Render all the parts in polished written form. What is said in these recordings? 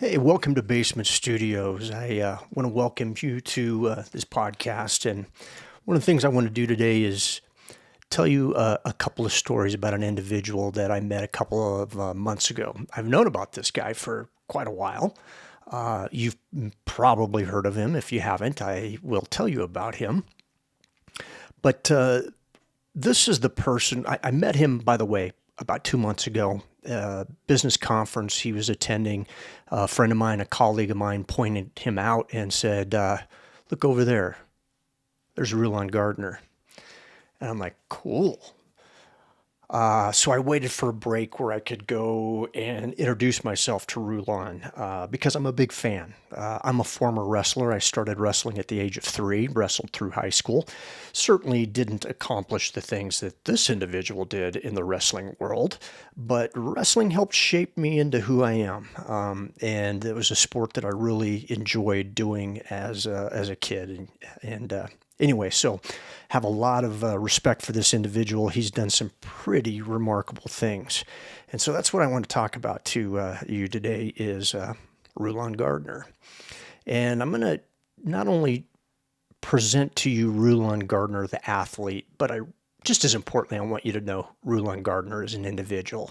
Hey, welcome to Basement Studios. I want to welcome you to this podcast. And one of the things I want to do today is tell you a couple of stories about an individual that I met a couple of months ago. I've known about this guy for quite a while. You've probably heard of him. If you haven't, I will tell you about him. But this is the person, I met him, by the way, about 2 months ago. Business conference he was attending. A friend of mine, a colleague of mine, pointed him out and said, "Look over there. There's Rulon Gardner." And I'm like, "Cool." So I waited for a break where I could go and introduce myself to Rulon because I'm a big fan. I'm a former wrestler. I started wrestling at the age of 3, wrestled through high school. Certainly didn't accomplish the things that this individual did in the wrestling world, but wrestling helped shape me into who I am. And it was a sport that I really enjoyed doing as a kid. Anyway, so have a lot of respect for this individual. He's done some pretty remarkable things. And so that's what I want to talk about to you today is Rulon Gardner. And I'm going to not only present to you Rulon Gardner, the athlete, but just as importantly, I want you to know Rulon Gardner as an individual.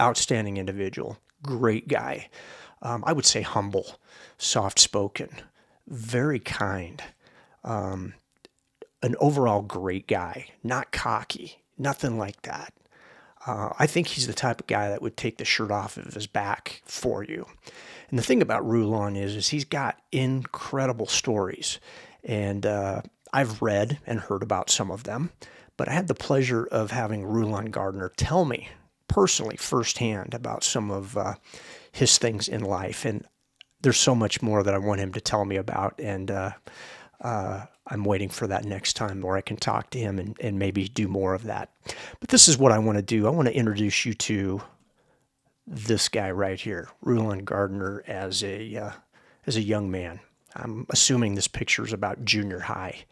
Outstanding individual, great guy. I would say humble, soft-spoken, very kind, an overall great guy, not cocky, nothing like that. I think he's the type of guy that would take the shirt off of his back for you. And the thing about Rulon is he's got incredible stories. And I've read and heard about some of them, but I had the pleasure of having Rulon Gardner tell me personally, firsthand, about some of his things in life. And there's so much more that I want him to tell me about. And I'm waiting for that next time where I can talk to him and maybe do more of that. But this is what I want to do. I want to introduce you to this guy right here, Rulon Gardner, as a young man. I'm assuming this picture is about junior high.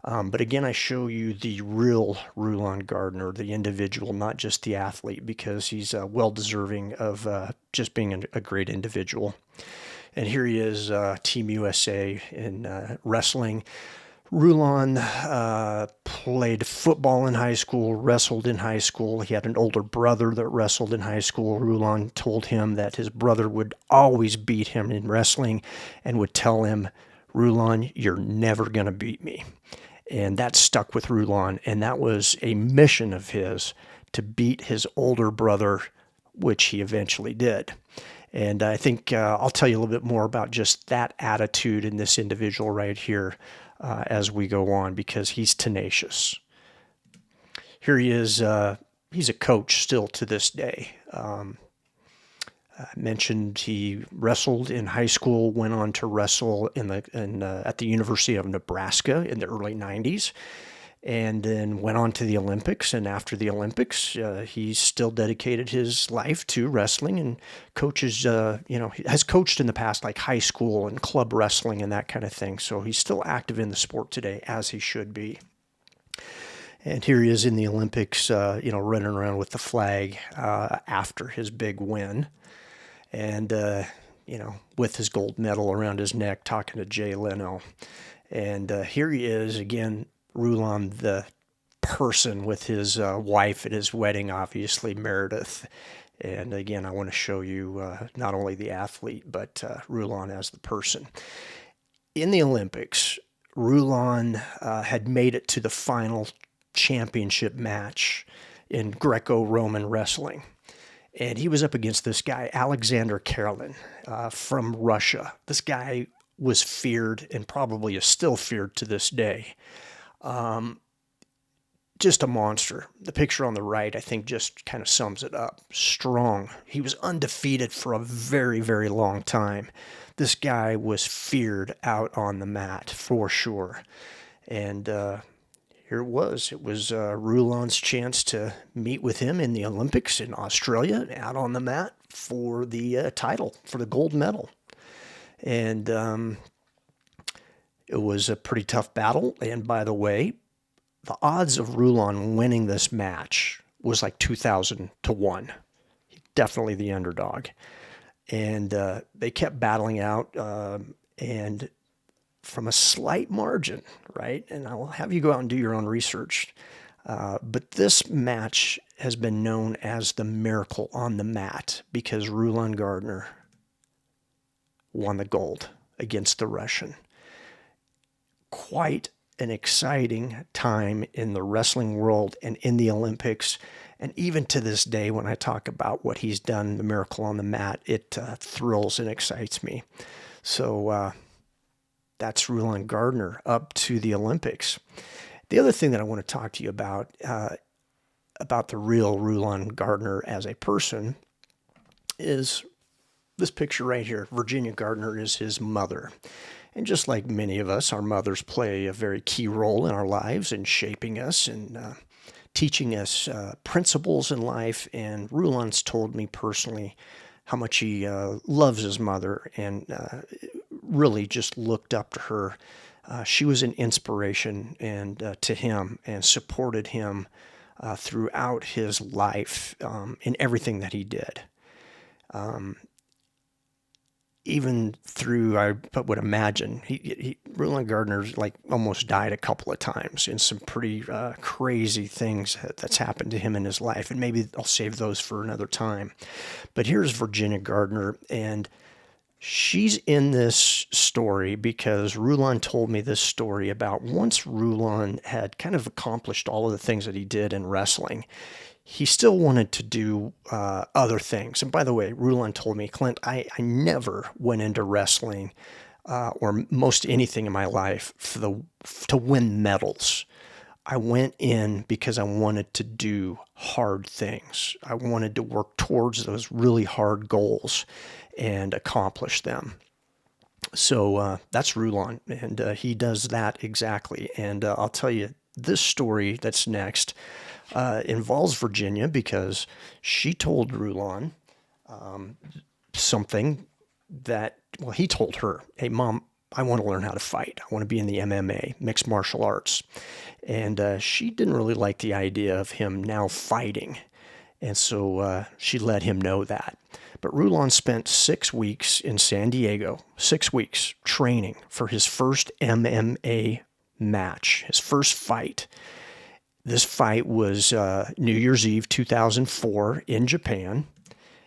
But again, I show you the real Rulon Gardner, the individual, not just the athlete, because he's well deserving of just being a great individual. And here he is, Team USA in wrestling. Rulon played football in high school, wrestled in high school. He had an older brother that wrestled in high school. Rulon told him that his brother would always beat him in wrestling and would tell him, "Rulon, you're never going to beat me." And that stuck with Rulon, and that was a mission of his to beat his older brother, which he eventually did. And I think I'll tell you a little bit more about just that attitude in this individual right here as we go on, because he's tenacious. Here he is. He's a coach still to this day. I mentioned he wrestled in high school, went on to wrestle at the University of Nebraska in the early 90s, and then went on to the Olympics. And after the Olympics, he still dedicated his life to wrestling and coaches, has coached in the past like high school and club wrestling and that kind of thing. So he's still active in the sport today, as he should be. And here he is in the Olympics, running around with the flag after his big win. And, with his gold medal around his neck, talking to Jay Leno. And here he is again, Rulon, the person, with his wife at his wedding, obviously, Meredith. And again, I want to show you not only the athlete, but Rulon as the person. In the Olympics, Rulon had made it to the final championship match in Greco-Roman wrestling. And he was up against this guy, Alexander Karelin, from Russia. This guy was feared and probably is still feared to this day. Just a monster. The picture on the right, I think, just kind of sums it up. Strong. He was undefeated for a very, very long time. This guy was feared out on the mat for sure. And here it was. It was Rulon's chance to meet with him in the Olympics in Australia, out on the mat for the title, for the gold medal. And it was a pretty tough battle. And by the way, the odds of Rulon winning this match was like 2,000 to 1. Definitely the underdog. And they kept battling out, and from a slight margin, right? And I'll have you go out and do your own research. But this match has been known as the Miracle on the Mat because Rulon Gardner won the gold against the Russian. Quite an exciting time in the wrestling world and in the Olympics. And even to this day, when I talk about what he's done, the Miracle on the Mat, it thrills and excites me. So that's Rulon Gardner up to the Olympics. The other thing that I want to talk to you about the real Rulon Gardner as a person is this picture right here. Virginia Gardner is his mother. And just like many of us, our mothers play a very key role in our lives in shaping us and teaching us principles in life. And Rulon's told me personally how much he loves his mother and really just looked up to her. She was an inspiration and to him and supported him throughout his life in everything that he did. Even through, I would imagine, Rulon Gardner's like almost died a couple of times in some pretty crazy things that's happened to him in his life. And maybe I'll save those for another time. But here's Virginia Gardner, and she's in this story because Rulon told me this story about once Rulon had kind of accomplished all of the things that he did in wrestling, he still wanted to do other things. And by the way, Rulon told me, Clint, I never went into wrestling or most anything in my life to win medals. I went in because I wanted to do hard things. I wanted to work towards those really hard goals and accomplish them. So that's Rulon, and he does that exactly. And I'll tell you, this story that's next involves Virginia because she told Rulon something that, well, he told her, hey, Mom, I want to learn how to fight. I want to be in the MMA, mixed martial arts. And she didn't really like the idea of him now fighting. And so she let him know that. But Rulon spent 6 weeks in San Diego, 6 weeks training for his first MMA match, his first fight. This fight was New Year's Eve 2004 in Japan,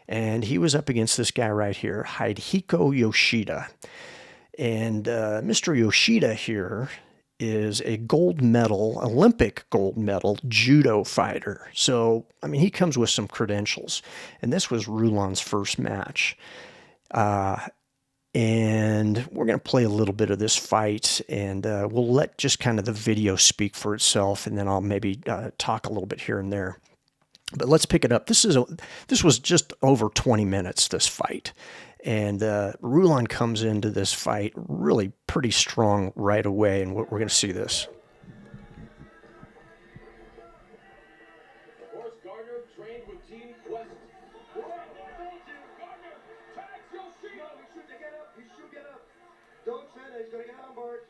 and he was up against this guy right here, Hidehiko Yoshida. And Mr. Yoshida here is a gold medal, Olympic gold medal judo fighter. So, I mean, he comes with some credentials. And this was Rulon's first match. And we're going to play a little bit of this fight, and we'll let just kind of the video speak for itself, and then I'll maybe talk a little bit here and there. But let's pick it up. This was just over 20 minutes, this fight. And Rulon comes into this fight really pretty strong right away, and we're going to see this. Of course, Gardner trained with Team Quest. Gardner tags Yoshida. No, he should get up. He should get up. Don't say that. He's going to get on board.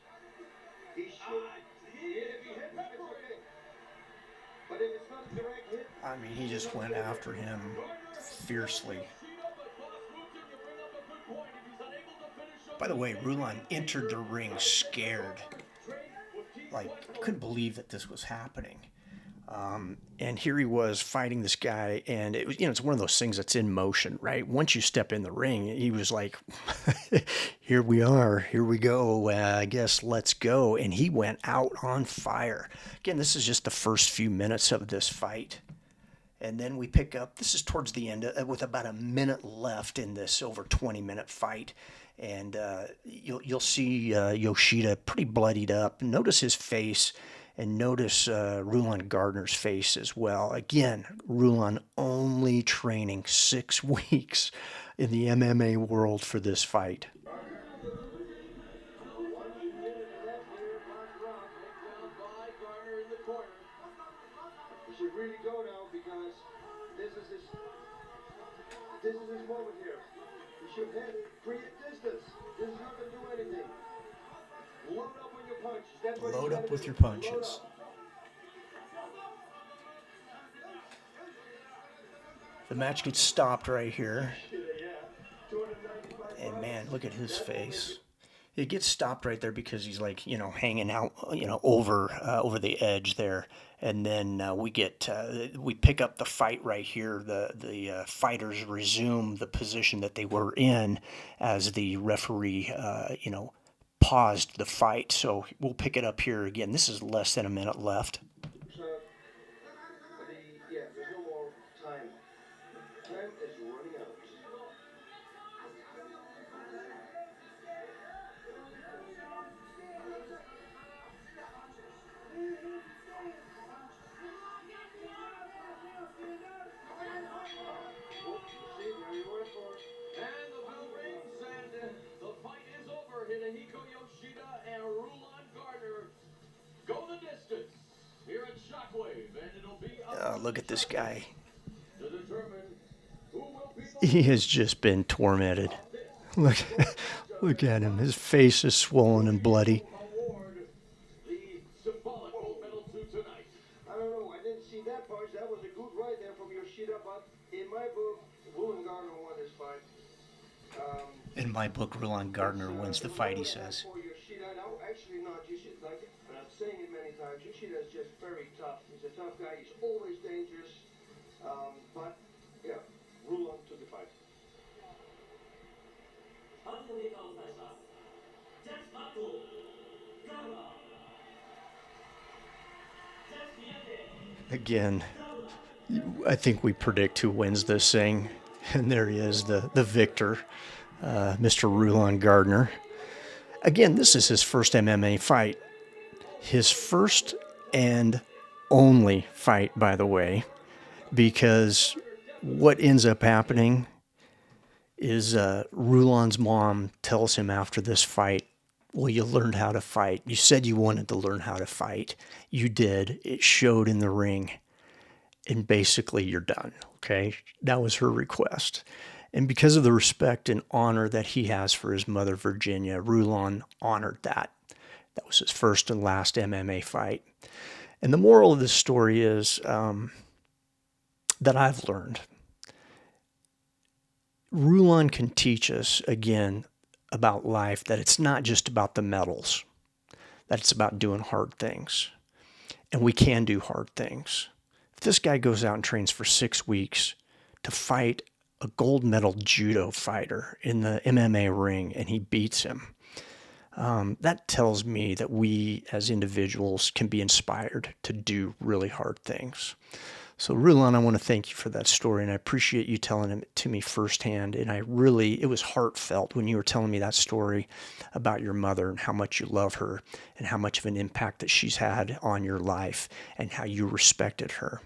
He should. If he hits, it's okay. But if it's not a direct hit. I mean, he just went after him fiercely. By the way, Rulon entered the ring scared. Like, couldn't believe that this was happening. And here he was fighting this guy, and it was, it's one of those things that's in motion, right? Once you step in the ring, he was like, here we are, here we go, I guess let's go. And he went out on fire. Again, this is just the first few minutes of this fight. And then we pick up, this is towards the end, with about a minute left in this over 20-minute fight. And you'll see Yoshida pretty bloodied up. Notice his face, and notice Rulon Gardner's face as well. Again, Rulon only training 6 weeks in the MMA world for this fight. Really go now because this is his moment here. He should head, create distance. This is not going to do anything. Load up on your punches. That's what Load up with your punches. The match gets stopped right here. And man, look at his face. It gets stopped right there because he's like, hanging out, over the edge there. And then we pick up the fight right here. The fighters resume the position that they were in as the referee, paused the fight. So we'll pick it up here again. This is less than a minute left. Yeah, there's no more time. Time is running out. And the bell rings, and the fight is over. Hidehiko Yoshida and Rulon Gardner go the distance here at Shockwave, and it'll be Look at this guy. to determine who will be the He has just been tormented. Look, look at him. His face is swollen and bloody. award the symbolic gold medal to tonight. I don't know. I didn't see that punch. That was a good right there from Yoshida, but in my book, Rulon Gardner won this fight. In my book, Rulon Gardner wins the fight, he says. For Yoshida, no, actually not. Yoshida, like, and I'm saying it many times, Yoshida is just very tough. He's a tough guy. He's always dangerous. But, yeah, Rulon took the fight. Again, I think we predict who wins this thing. And there he is, the victor, Mr. Rulon Gardner. Again, this is his first MMA fight. His first and only fight, by the way, because what ends up happening is Rulon's mom tells him after this fight, well, you learned how to fight. You said you wanted to learn how to fight. You did. It showed in the ring. And basically, you're done. Okay? That was her request. And because of the respect and honor that he has for his mother, Virginia, Rulon honored that. That was his first and last MMA fight. And the moral of this story is that I've learned. Rulon can teach us, again, about life, that it's not just about the medals, that it's about doing hard things. And we can do hard things. If this guy goes out and trains for 6 weeks to fight a gold medal judo fighter in the MMA ring and he beats him, that tells me that we as individuals can be inspired to do really hard things. So Rulon, I want to thank you for that story, and I appreciate you telling it to me firsthand. And it was heartfelt when you were telling me that story about your mother and how much you love her and how much of an impact that she's had on your life and how you respected her.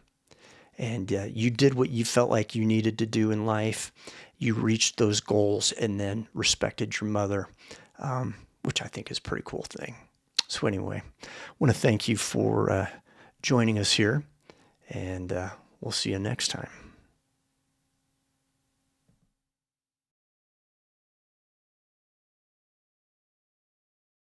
And you did what you felt like you needed to do in life. You reached those goals and then respected your mother, which I think is a pretty cool thing. So anyway, I want to thank you for joining us here. And we'll see you next time.